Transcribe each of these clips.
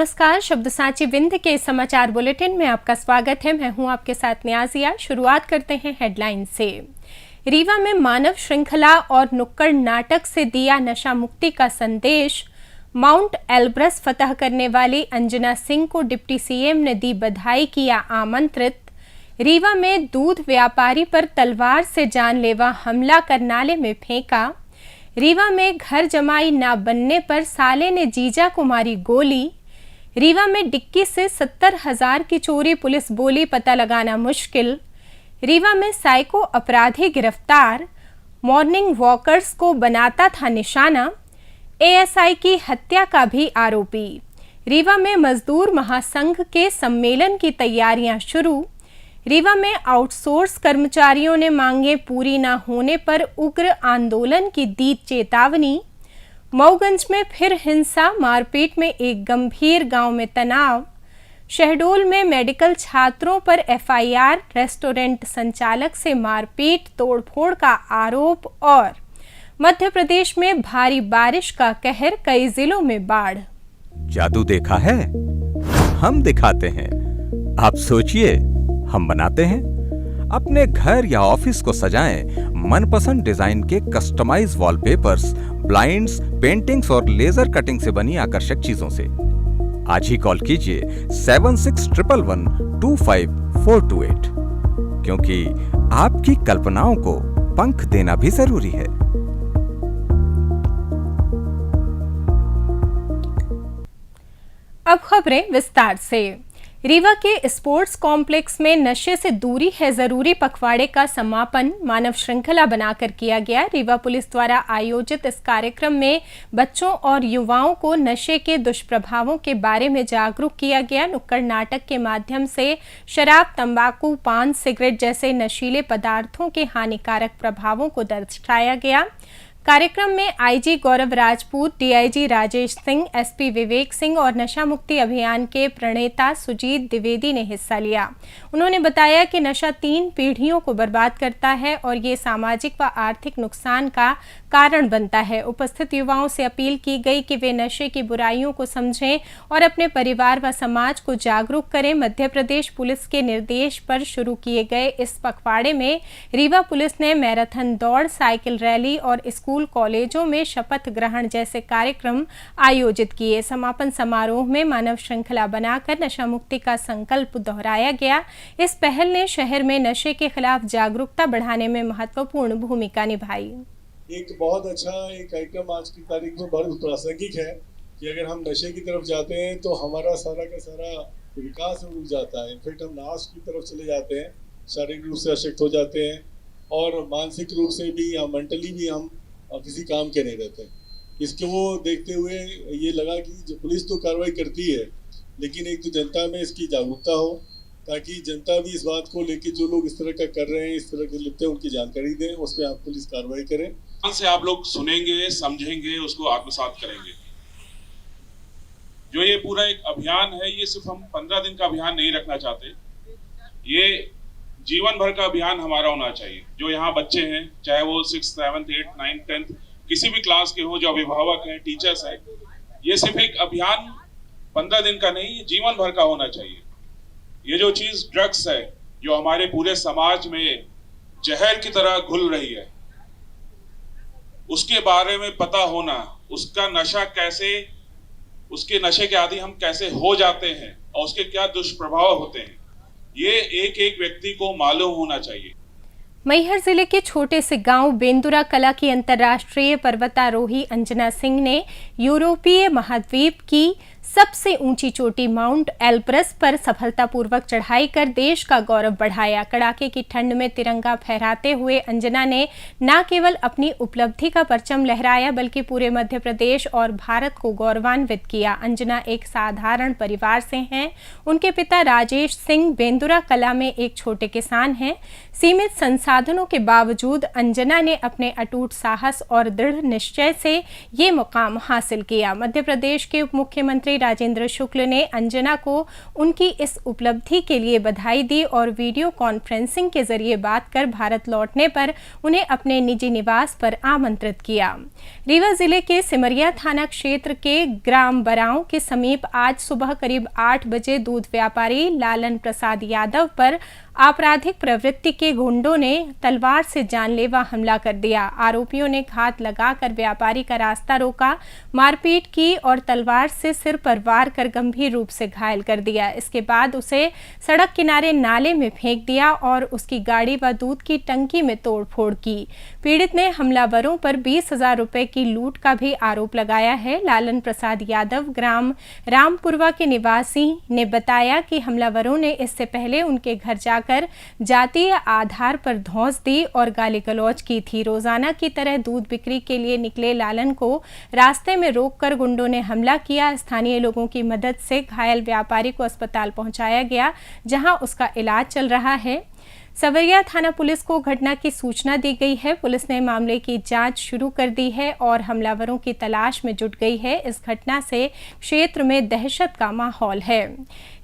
नमस्कार, शब्द सांची विंध्य के समाचार बुलेटिन में आपका स्वागत है। मैं हूं आपके साथ न्याजिया। शुरुआत करते हैं हेडलाइन से। रीवा में मानव श्रृंखला और नुक्कड़ नाटक से दिया नशा मुक्ति का संदेश। माउंट एल्ब्रस फतह करने वाली अंजना सिंह को डिप्टी सीएम ने दी बधाई, किया आमंत्रित। रीवा में दूध व्यापारी पर तलवार से जानलेवा हमला कर नाले में फेंका। रीवा में घर जमाई ना बनने पर साले ने जीजा को मारी गोली। रीवा में डिक्की से 70,000 की चोरी, पुलिस बोली पता लगाना मुश्किल। रीवा में साइको अपराधी गिरफ्तार, मॉर्निंग वॉकर्स को बनाता था निशाना। एएसआई की हत्या का भी आरोपी। रीवा में मजदूर महासंघ के सम्मेलन की तैयारियां शुरू। रीवा में आउटसोर्स कर्मचारियों ने मांगे पूरी न होने पर उग्र आंदोलन की दी चेतावनी। मऊगंज में फिर हिंसा, मारपीट में एक गंभीर, गांव में तनाव। शहडोल में मेडिकल छात्रों पर एफआईआर, रेस्टोरेंट संचालक से मारपीट तोड़फोड़ का आरोप। और मध्य प्रदेश में भारी बारिश का कहर, कई जिलों में बाढ़। जादू देखा है, हम दिखाते हैं। आप सोचिए, हम बनाते हैं। अपने घर या ऑफिस को सजाएं मनपसंद डिजाइन के कस्टमाइज वॉलपेपर्स, ब्लाइंड्स, पेंटिंग्स और लेजर कटिंग से बनी आकर्षक चीजों से। आज ही कॉल कीजिए 7611125428, क्योंकि आपकी कल्पनाओं को पंख देना भी जरूरी है। अब खबरें विस्तार से। रीवा के स्पोर्ट्स कॉम्प्लेक्स में नशे से दूरी है जरूरी पखवाड़े का समापन मानव श्रृंखला बनाकर किया गया। रीवा पुलिस द्वारा आयोजित इस कार्यक्रम में बच्चों और युवाओं को नशे के दुष्प्रभावों के बारे में जागरूक किया गया। नुक्कड़ नाटक के माध्यम से शराब, तंबाकू, पान, सिगरेट जैसे नशीले पदार्थों के हानिकारक प्रभावों को दर्शाया गया। कार्यक्रम में आईजी गौरव राजपूत, डीआईजी राजेश सिंह, एसपी विवेक सिंह और नशा मुक्ति अभियान के प्रणेता सुजीत द्विवेदी ने हिस्सा लिया। उन्होंने बताया कि नशा 3 पीढ़ियों को बर्बाद करता है और ये सामाजिक व आर्थिक नुकसान का कारण बनता है। उपस्थित युवाओं से अपील की गई कि वे नशे की बुराइयों को समझें और अपने परिवार व समाज को जागरूक करें। मध्य प्रदेश पुलिस के निर्देश पर शुरू किए गए इस पखवाड़े में रीवा पुलिस ने मैराथन दौड़, साइकिल रैली और स्कूल कॉलेजों में शपथ ग्रहण जैसे कार्यक्रम आयोजित किए। समापन समारोह में मानव श्रृंखला बनाकर नशा मुक्ति का संकल्प दोहराया गया। इस पहल ने शहर में नशे के खिलाफ जागरूकता बढ़ाने में महत्वपूर्ण भूमिका निभाई। एक बहुत अच्छा एक कार्यक्रम आज की तारीख में बहुत प्रासंगिक है कि अगर हम नशे की तरफ जाते हैं तो हमारा सारा का सारा विकास रुक जाता है। इनफैक्ट हम नाश की तरफ चले जाते हैं, शारीरिक रूप से अशक्त हो जाते हैं और मानसिक रूप से भी या मेंटली भी हम किसी काम के नहीं रहते। इसको देखते हुए ये लगा कि जो पुलिस तो कार्रवाई करती है, लेकिन एक तो जनता में इसकी जागरूकता हो, ताकि जनता भी इस बात को लेके जो लोग इस तरह का कर रहे हैं, इस तरह के लिप्त हैं, उनकी जानकारी दें, उस पर आप पुलिस कार्रवाई करें। से आप लोग सुनेंगे, समझेंगे, उसको आत्मसात करेंगे। जो ये पूरा एक अभियान है, ये सिर्फ हम 15 दिन का अभियान नहीं रखना चाहते, ये जीवन भर का अभियान हमारा होना चाहिए। जो यहाँ बच्चे हैं, चाहे वो 6th, 7th, 8th, 9th, 10th किसी भी क्लास के हो, जो अभिभावक हैं, टीचर्स हैं, ये सिर्फ एक अभियान 15 दिन का नहीं, जीवन भर का होना चाहिए। ये जो चीज ड्रग्स है, जो हमारे पूरे समाज में जहर की तरह घुल रही है, उसके बारे में पता होना, उसका नशा कैसे, उसके नशे के आदी हम कैसे हो जाते हैं और उसके क्या दुष्प्रभाव होते हैं, ये एक एक व्यक्ति को मालूम होना चाहिए। मैहर जिले के छोटे से गांव बेंदुरा कला की अंतर्राष्ट्रीय पर्वतारोही अंजना सिंह ने यूरोपीय महाद्वीप की सबसे ऊंची चोटी माउंट एल्ब्रस पर सफलतापूर्वक चढ़ाई कर देश का गौरव बढ़ाया। कड़ाके की ठंड में तिरंगा फहराते हुए अंजना ने न केवल अपनी उपलब्धि का परचम लहराया, बल्कि पूरे मध्य प्रदेश और भारत को गौरवान्वित किया। अंजना एक साधारण परिवार से हैं। उनके पिता राजेश सिंह बेंदुरा कला में एक छोटे किसान हैं। सीमित संसाधनों के बावजूद अंजना ने अपने अटूट साहस और दृढ़ निश्चय से ये मुकाम हासिल किया। मध्य प्रदेश के उप मुख्यमंत्री राजेंद्र शुक्ल ने अंजना को उनकी इस उपलब्धि के लिए बधाई दी और वीडियो कॉन्फ्रेंसिंग के जरिए बात कर भारत लौटने पर उन्हें अपने निजी निवास पर आमंत्रित किया। रीवा जिले के सिमरिया थाना क्षेत्र के ग्राम बरांव के समीप आज सुबह करीब 8 बजे दूध व्यापारी लालन प्रसाद यादव पर आपराधिक प्रवृत्ति के गुंडों ने तलवार से जानलेवा हमला कर दिया। आरोपियों ने घात लगाकर व्यापारी का रास्ता रोका, मारपीट की और तलवार से सिर पर वार कर गंभीर रूप से घायल कर दिया। इसके बाद उसे सड़क किनारे नाले में फेंक दिया और उसकी गाड़ी व दूध की टंकी में तोड़फोड़ की। पीड़ित ने हमलावरों पर 20,000 रुपए की लूट का भी आरोप लगाया है। लालन प्रसाद यादव ग्राम रामपुरवा के निवासी ने बताया कि हमलावरों ने इससे पहले उनके घर जाकर जातीय आधार पर धौंस दी और गाली गलौज की थी। रोजाना की तरह दूध बिक्री के लिए निकले लालन को रास्ते में रोककर गुंडों ने हमला किया। स्थानीय लोगों की मदद से घायल व्यापारी को अस्पताल पहुंचाया गया, जहां उसका इलाज चल रहा है। सवरिया थाना पुलिस को घटना की सूचना दी गई है। पुलिस ने मामले की जांच शुरू कर दी है और हमलावरों की तलाश में जुट गई है। इस घटना से क्षेत्र में दहशत का माहौल है।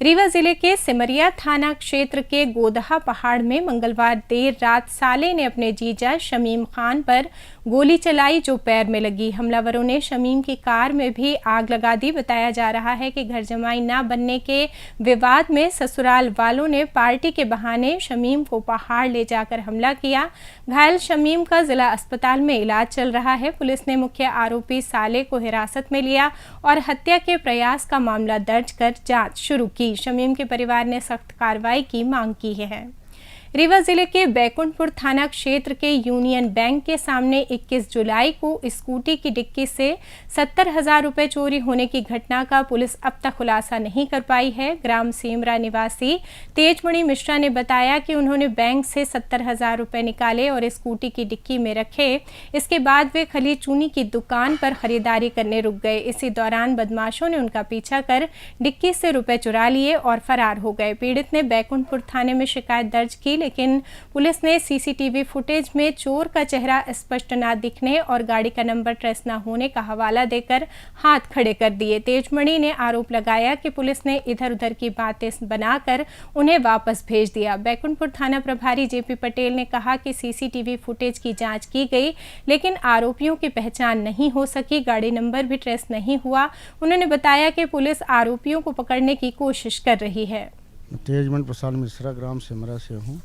रीवा जिले के सिमरिया थाना क्षेत्र के गोदहा पहाड़ में मंगलवार देर रात साले ने अपने जीजा शमीम खान पर गोली चलाई, जो पैर में लगी। हमलावरों ने शमीम की कार में भी आग लगा दी। बताया जा रहा है कि घर जमाई न बनने के विवाद में ससुराल वालों ने पार्टी के बहाने शमीम को पहाड़ ले जाकर हमला किया। घायल शमीम का जिला अस्पताल में इलाज चल रहा है। पुलिस ने मुख्य आरोपी साले को हिरासत में लिया और हत्या के प्रयास का मामला दर्ज कर जांच शुरू की। शमीम के परिवार ने सख्त कार्रवाई की मांग की है। रीवा जिले के बैकुंठपुर थाना क्षेत्र के यूनियन बैंक के सामने 21 जुलाई को स्कूटी की डिक्की से 70,000 रुपए चोरी होने की घटना का पुलिस अब तक खुलासा नहीं कर पाई है। ग्राम सेमरा निवासी तेजमणि मिश्रा ने बताया कि उन्होंने बैंक से 70,000 रुपए निकाले और स्कूटी की डिक्की में रखे। इसके बाद वे खली चूनी की दुकान पर खरीदारी करने रुक गए। इसी दौरान बदमाशों ने उनका पीछा कर डिक्की से रुपए चुरा लिए और फरार हो गए। पीड़ित ने बैकुंठपुर थाने में शिकायत दर्ज की, लेकिन पुलिस ने सीसीटीवी फुटेज में चोर का चेहरा स्पष्ट न दिखने और गाड़ी का नंबर ट्रेस न होने का हवाला देकर हाथ खड़े कर दिए। तेजमणि ने आरोप लगाया कि पुलिस ने इधर उधर की बातें बनाकर उन्हें वापस भेज दिया। बैकुंठपुर थाना प्रभारी जेपी पटेल ने कहा कि सीसीटीवी फुटेज की जांच की गई, लेकिन आरोपियों की पहचान नहीं हो सकी, गाड़ी नंबर भी ट्रेस नहीं हुआ। उन्होंने बताया कि पुलिस आरोपियों को पकड़ने की कोशिश कर रही है। तेजमणि प्रसाद मिश्रा ग्राम सिमरा से हूँ।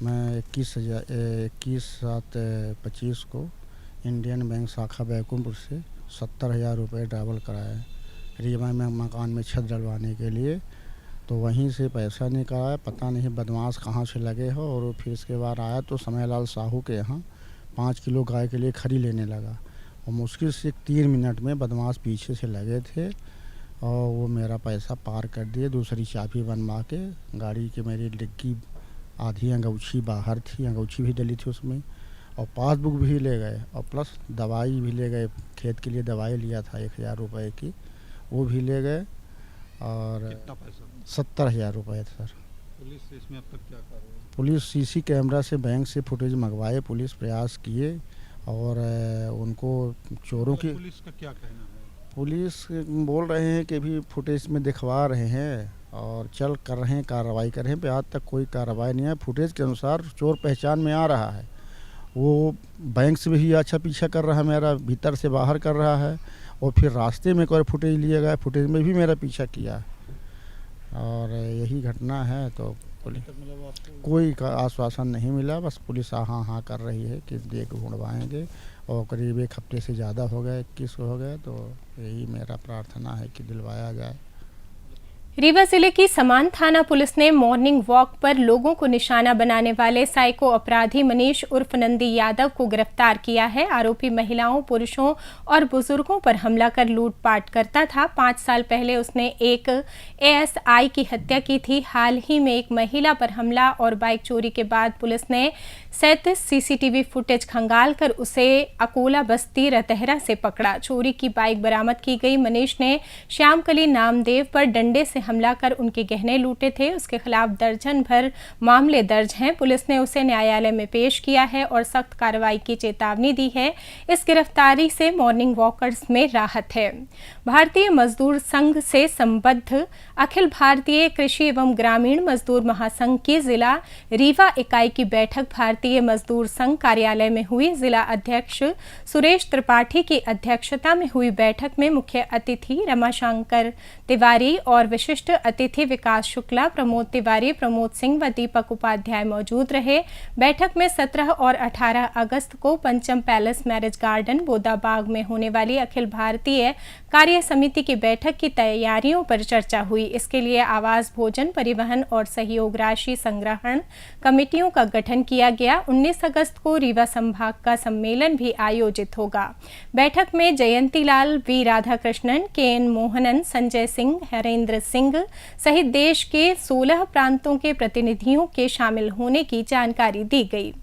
मैं 21/7/25 को इंडियन बैंक शाखा बैकुंठपुर से 70,000 रुपये ट्रैवल कराया रीवा में मकान में छत डलवाने के लिए। तो वहीं से पैसा निकाला, पता नहीं बदमाश कहाँ से लगे हो। और फिर इसके बाद आया तो समयलाल साहू के यहाँ 5 किलो गाय के लिए खरी लेने लगा और मुश्किल से 3 मिनट में बदमाश पीछे से लगे थे और वो मेरा पैसा पार कर दिए। दूसरी चाबी बनवा के गाड़ी के मेरी डिग्गी आधी अंगूठी बाहर थी, अंगूठी भी डली थी उसमें, और पासबुक भी ले गए और प्लस दवाई भी ले गए। खेत के लिए दवाई लिया था 1,000 रुपये की, वो भी ले गए। और 70,000 रुपये सर। पुलिस इसमें अब तक क्या कर रही है? पुलिस सीसी कैमरा से बैंक से फुटेज मंगवाए, पुलिस प्रयास किए और उनको चोरों की। पुलिस का क्या कहना है? पुलिस बोल रहे हैं कि भी फुटेज में दिखवा रहे हैं और चल कर रहे हैं, कार्रवाई कर रहे हैं। आज तक कोई कार्रवाई नहीं है। फुटेज के अनुसार चोर पहचान में आ रहा है। वो बैंक से भी अच्छा पीछा कर रहा है मेरा, भीतर से बाहर कर रहा है और फिर रास्ते में कोई फुटेज लिया गया, फुटेज में भी मेरा पीछा किया और यही घटना है। तो कोई का आश्वासन नहीं मिला। बस पुलिस हाँ कर रही है कि देख ढूंढवाएंगे और करीब 1 हफ्ते से ज़्यादा हो गया, 21 हो गए। तो यही मेरा प्रार्थना है कि दिलवाया जाए। रीवा जिले की समान थाना पुलिस ने मॉर्निंग वॉक पर लोगों को निशाना बनाने वाले साइको अपराधी मनीष उर्फ नंदी यादव को गिरफ्तार किया है। आरोपी महिलाओं, पुरुषों और बुजुर्गों पर हमला कर लूटपाट करता था। 5 साल पहले उसने एक एएसआई की हत्या की थी। हाल ही में एक महिला पर हमला और बाइक चोरी के बाद पुलिस ने 37 सीसीटीवी फुटेज खंगालकर उसे अकोला बस्ती रतहरा से पकड़ा। चोरी की बाइक बरामद की गई। मनीष ने श्यामकली नामदेव पर डंडे से हमला कर उनके गहने लूटे थे। उसके खिलाफ दर्जन भर मामले दर्ज हैं। पुलिस ने उसे न्यायालय में पेश किया है और सख्त कार्रवाई की चेतावनी दी है। इस गिरफ्तारी से मॉर्निंग वॉकर्स में राहत है। भारतीय मजदूर संघ से संबद्ध अखिल भारतीय कृषि एवं ग्रामीण मजदूर महासंघ की जिला रीवा इकाई की बैठक भारतीय मजदूर संघ कार्यालय में हुई। जिला अध्यक्ष सुरेश त्रिपाठी की अध्यक्षता में हुई बैठक में मुख्य अतिथि रमाशंकर तिवारी और विशिष्ट अतिथि विकास शुक्ला, प्रमोद तिवारी, प्रमोद सिंह व दीपक उपाध्याय मौजूद रहे। बैठक में 17 और 18 अगस्त को पंचम पैलेस मैरिज गार्डन बोदाबाग में होने वाली अखिल भारतीय कार्य समिति की बैठक की तैयारियों पर चर्चा हुई। इसके लिए आवास, भोजन, परिवहन और सहयोग राशि संग्रहण कमेटियों का गठन किया गया। 19 अगस्त को रीवा संभाग का सम्मेलन भी आयोजित होगा। बैठक में जयंती लाल, वी राधाकृष्णन, के.एन. मोहनन, संजय सिंह, हरेंद्र सिंह सहित देश के 16 प्रांतों के प्रतिनिधियों के शामिल होने की जानकारी दी गई।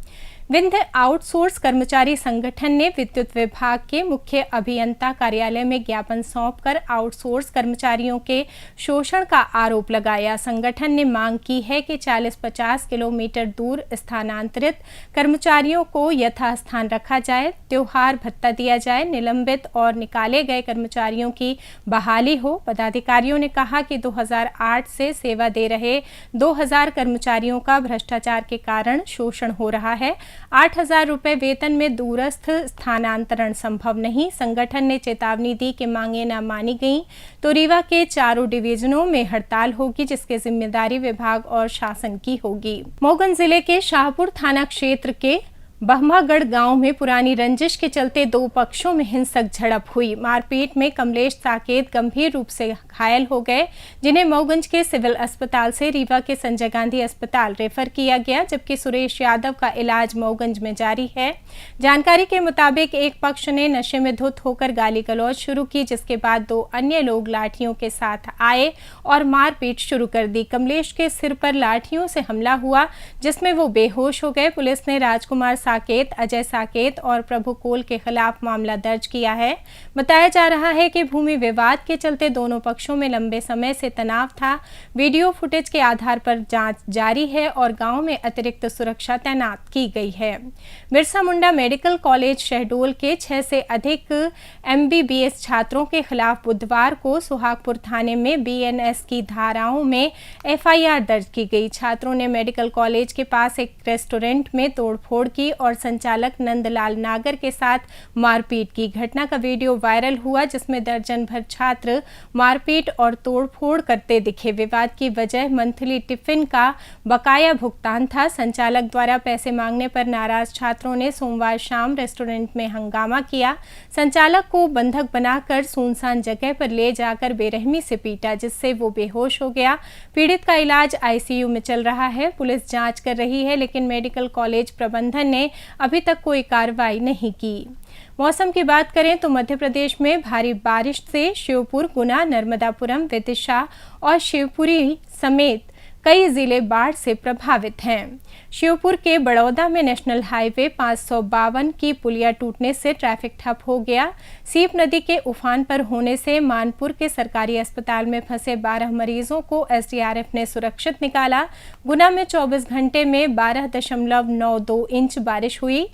विंध्य आउटसोर्स कर्मचारी संगठन ने विद्युत विभाग के मुख्य अभियंता कार्यालय में ज्ञापन सौंपकर आउटसोर्स कर्मचारियों के शोषण का आरोप लगाया। संगठन ने मांग की है कि 40-50 किलोमीटर दूर स्थानांतरित कर्मचारियों को यथास्थान रखा जाए, त्योहार भत्ता दिया जाए, निलंबित और निकाले गए कर्मचारियों की बहाली हो। पदाधिकारियों ने कहा कि 2008 से सेवा दे रहे 2000 कर्मचारियों का भ्रष्टाचार के कारण शोषण हो रहा है। 8,000 रुपए वेतन में दूरस्थ स्थानांतरण संभव नहीं। संगठन ने चेतावनी दी कि मांगे न मानी गई तो रीवा के चारों डिवीजनों में हड़ताल होगी, जिसकी जिम्मेदारी विभाग और शासन की होगी। मोगन जिले के शाहपुर थाना क्षेत्र के बहमागढ़ गांव में पुरानी रंजिश के चलते दो पक्षों में हिंसक झड़प हुई। मारपीट में कमलेश साकेत गंभीर रूप से घायल हो गए, जिन्हें मऊगंज के सिविल अस्पताल से रीवा के संजय गांधी अस्पताल रेफर किया गया, जबकि सुरेश यादव का इलाज मऊगंज में जारी है। जानकारी के मुताबिक एक पक्ष ने नशे में धुत होकर गाली गलौज शुरू की, जिसके बाद दो अन्य लोग लाठियों के साथ आए और मारपीट शुरू कर दी। कमलेश के सिर पर लाठियों से हमला हुआ, जिसमें वो बेहोश हो गए। पुलिस ने राजकुमार साकेत, अजय साकेत और प्रभु कोल के खिलाफ मामला दर्ज किया है। बताया जा रहा है कि भूमि विवाद के चलते दोनों पक्षों में लंबे समय से तनाव था। वीडियो फुटेज के आधार पर जांच जारी है और गांव में अतिरिक्त सुरक्षा तैनात की गई है। बिरसा मुंडा मेडिकल कॉलेज शहडोल के 6 से अधिक MBBS छात्रों के खिलाफ बुधवार को सुहागपुर थाने में BNS की धाराओं में FIR दर्ज की गई। छात्रों ने मेडिकल कॉलेज के पास एक रेस्टोरेंट में तोड़फोड़ की और संचालक नंदलाल नागर के साथ मारपीट की। घटना का वीडियो वायरल हुआ, जिसमें दर्जन भर छात्र मारपीट और तोड़फोड़ करते दिखे। विवाद की वजह मंथली टिफिन का बकाया भुगतान था। संचालक द्वारा पैसे मांगने पर नाराज छात्रों ने सोमवार शाम रेस्टोरेंट में हंगामा किया। संचालक को बंधक बनाकर सुनसान जगह पर ले जाकर बेरहमी से पीटा, जिससे वो बेहोश हो गया। पीड़ित का इलाज ICU में चल रहा है। पुलिस जांच कर रही है, लेकिन मेडिकल कॉलेज प्रबंधन ने अभी तक कोई कार्रवाई नहीं की। मौसम की बात करें तो मध्य प्रदेश में भारी बारिश से श्योपुर, गुना, नर्मदापुरम, विदिशा और शिवपुरी समेत कई जिले बाढ़ से प्रभावित हैं। श्योपुर के बड़ौदा में नेशनल हाईवे 552 की पुलिया टूटने से ट्रैफिक ठप हो गया। सीप नदी के उफान पर होने से मानपुर के सरकारी अस्पताल में फंसे 12 मरीजों को SDRF ने सुरक्षित निकाला। गुना में 24 घंटे में 12.92 इंच बारिश हुई।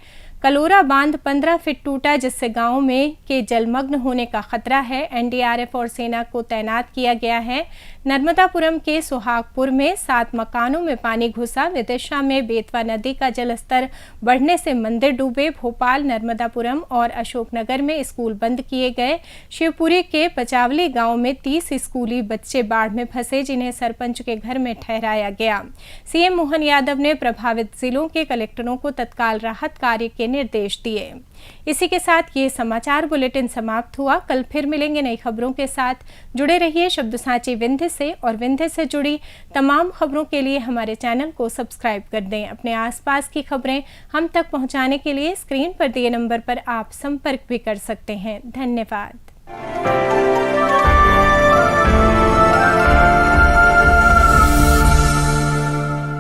कलोरा बांध 15 फीट टूटा, जिससे गांव में के जलमग्न होने का खतरा है। NDRF और सेना को तैनात किया गया है। नर्मदापुरम के सुहागपुर में 7 मकानों में पानी घुसा। विदिशा में बेतवा नदी का जलस्तर बढ़ने से मंदिर डूबे। भोपाल, नर्मदापुरम और अशोकनगर में स्कूल बंद किए गए। शिवपुरी के पचावली गांव में 30 स्कूली बच्चे बाढ़ में फंसे, जिन्हें सरपंच के घर में ठहराया गया। CM मोहन यादव ने प्रभावित जिलों के कलेक्टरों को तत्काल राहत कार्य के निर्देश दिए। इसी के साथ ये समाचार बुलेटिन समाप्त हुआ। कल फिर मिलेंगे नई खबरों के साथ। जुड़े रहिए शब्द सांची विंध्य से, और विंध्य से जुड़ी तमाम खबरों के लिए हमारे चैनल को सब्सक्राइब कर दें। अपने आसपास की खबरें हम तक पहुंचाने के लिए स्क्रीन पर दिए नंबर पर आप संपर्क भी कर सकते हैं। धन्यवाद।